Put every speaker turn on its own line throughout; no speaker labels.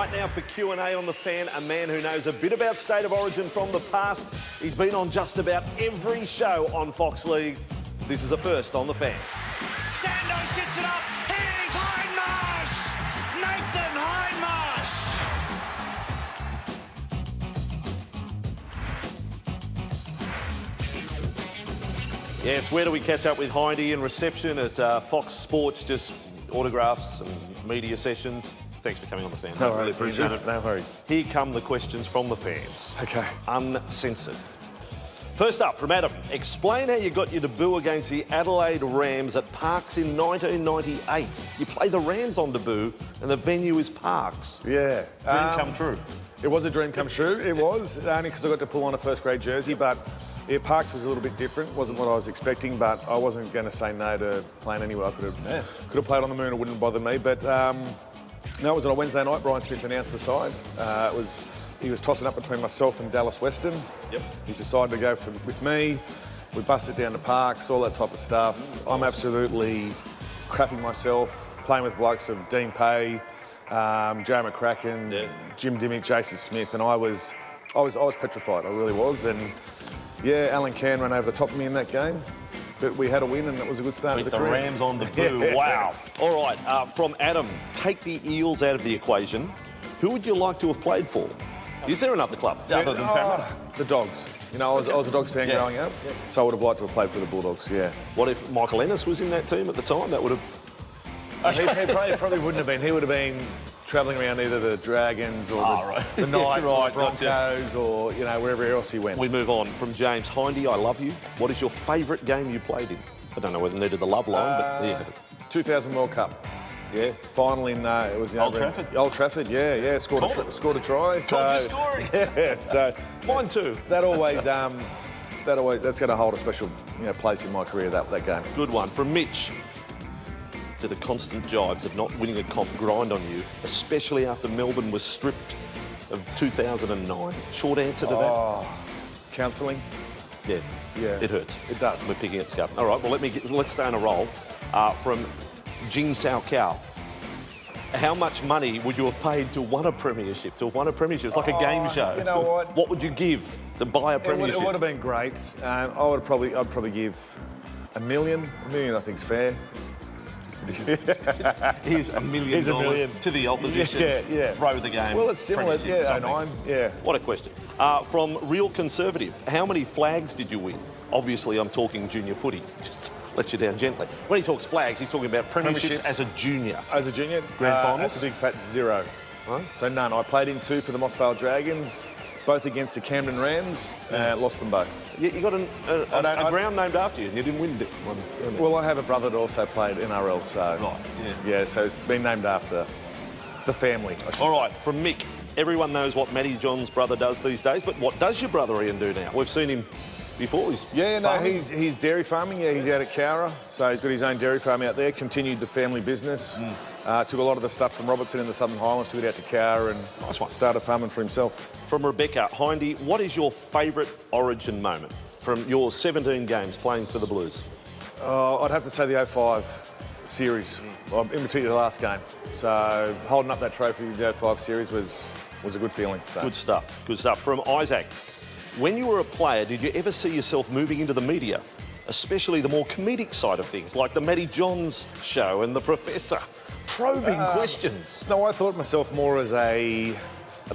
Right now for Q&A on The Fan, a man who knows a bit about State of Origin from the past. He's been on just about every show on Fox League. This is a first on The Fan.
Sando sits it up. Here's Hindmarsh. Nathan Hindmarsh.
Yes, where do we catch up with Hindy in reception at Fox Sports? Just autographs and media sessions. Thanks for coming on The Fan.
No
really
worries,
appreciate it.
No worries.
Here come the questions from the fans.
Okay.
Uncensored. First up, from Adam. Explain how you got your debut against the Adelaide Rams at Parks in 1998. You play the Rams on debut and the venue is Parks.
Yeah.
Dream come true.
It was a dream come true. It was, only because I got to pull on a first grade jersey, but yeah, Parks was a little bit different. Wasn't what I was expecting, but I wasn't going to say no to playing anywhere. I could have played on the moon, it wouldn't bother me. But no, it was on a Wednesday night. Brian Smith announced the side. He was tossing up between myself and Dallas Weston.
Yep.
He decided to go with me. We busted down to Parks, all that type of stuff. I'm absolutely crapping myself, playing with blokes of Dean Pay, Joe McCracken, Jim Dimmick, Jason Smith, and I was petrified. I really was. And yeah, Alan Can ran over the top of me in that game. But we had a win and it was a good start to the career.
Rams on debut.
Yeah.
Wow. All right, from Adam, take the Eels out of the equation. Who would you like to have played for? Is there another club other than Parramatta?
The Dogs. You know, I was a Dogs fan growing up, so I would have liked to have played for the Bulldogs, yeah.
What if Michael Ennis was in that team at the time? That would have...
He probably wouldn't have been. He would have been travelling around either the Dragons or the Knights or the Broncos or, you know, wherever else he went.
We move on. From James Hindy, I love you. What is your favourite game you played in? I don't know whether it needed the love line, but yeah.
2000 World Cup. Yeah, final in it was
Old Trafford.
Old Trafford, yeah. Scored a try.
Told you scoring.
Yeah, so
mine too.
That's going to hold a special place in my career. That game.
Good one from Mitch. Do the constant jibes of not winning a comp grind on you, especially after Melbourne was stripped of 2009? Short answer to that.
Counselling.
Yeah. It hurts.
It does.
We're picking it up. All right. Well, let's stay on a roll. From Jing Sao Cao. How much money would you have paid to have won a premiership? It's like a game show.
You know what?
What would you give to buy a premiership?
It would have been great. I'd probably give $1 million. $1 million, I think, is fair.
Here's $1 million to the opposition.
Yeah.
Throw the game.
Well, it's similar. Yeah, 09. Yeah.
What a question. From Real Conservative, how many flags did you win? Obviously, I'm talking junior footy. Just let you down gently. When he talks flags, he's talking about premierships as a junior.
As a junior?
Grand finals?
That's a big fat 0. Right. So none. I played in 2 for the Moss Vale Dragons, both against the Camden Rams, lost them both.
You got a ground named after you and you didn't win one.
Well, I have a brother that also played NRL, so...
Right,
yeah, so it's been named after the family, I should say.
All right, from Mick. Everyone knows what Matty John's brother does these days, but what does your brother Ian do now? We've seen him before.
He's dairy farming. Yeah, he's out at Cowra, so he's got his own dairy farm out there. Continued the family business. Took a lot of the stuff from Robertson in the Southern Highlands, took it out to Cowra and started farming for himself.
From Rebecca, Hindy, what is your favourite Origin moment from your 17 games playing for the Blues?
I'd have to say the 05 series, in particular the last game. So holding up that trophy, the 05 series was a good feeling. So.
Good stuff. From Isaac. When you were a player, did you ever see yourself moving into the media, especially the more comedic side of things, like the Matty Johns show and the Professor? Probing questions.
No, I thought myself more as a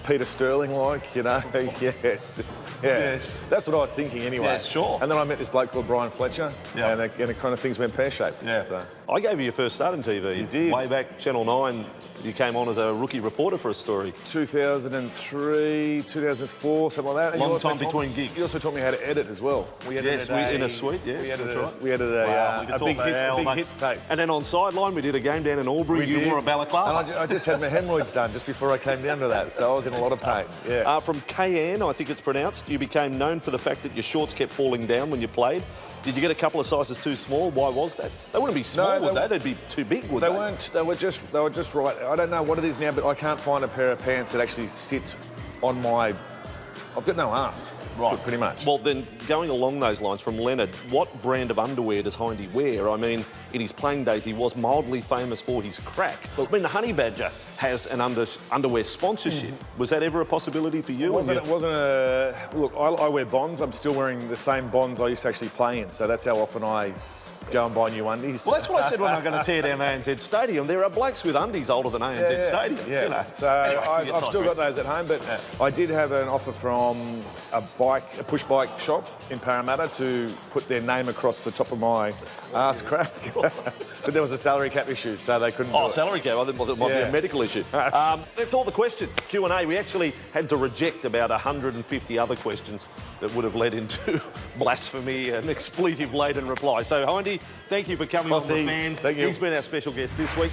Peter Sterling-like, you know. Yes. That's what I was thinking anyway.
Yeah, sure.
And then I met this bloke called Brian Fletcher, and it kind of things went pear-shaped.
Yeah.
So.
I gave you your first start in TV.
You did.
Way back, Channel 9, you came on as a rookie reporter for a story.
2003, 2004, something like that.
Long time between gigs.
You also taught me how to edit as well. We edited
in a suite, yes.
We edited a big hits tape.
And then on Sideline, we did a game down in Albury. You wore a balaclava.
And I just had my hemorrhoids done just before I came down to that, so I was in a lot of pain. Yeah.
From KN, I think it's pronounced, you became known for the fact that your shorts kept falling down when you played. Did you get a couple of sizes too small? Why was that? They wouldn't be small, would they? They'd be too big, would they?
They weren't. They were just right. I don't know what it is now, but I can't find a pair of pants that actually sit on my I've got no ass.
Right.
Pretty much.
Well, then, going along those lines from Leonard, what brand of underwear does Hindy wear? I mean, in his playing days, he was mildly famous for his crack. I mean, the Honey Badger has an underwear sponsorship. Was that ever a possibility for you?
It wasn't a... Look, I wear Bonds. I'm still wearing the same Bonds I used to actually play in, so that's how often I go and buy new undies.
Well, that's what I said when I'm going to tear down ANZ Stadium. There are blokes with undies older than ANZ Stadium.
Yeah,
You know.
so
Anyway,
I've still got those at home, but I did have an offer from a push bike shop in Parramatta to put their name across the top of my ass crack. But there was a salary cap issue, so they couldn't do it.
Salary cap. I thought it might be a medical issue. That's all the questions. Q&A. We actually had to reject about 150 other questions that would have led into blasphemy and expletive-laden replies. So, Hindy, thank you for coming on The Fan.
Thank you.
He's been our special guest this week.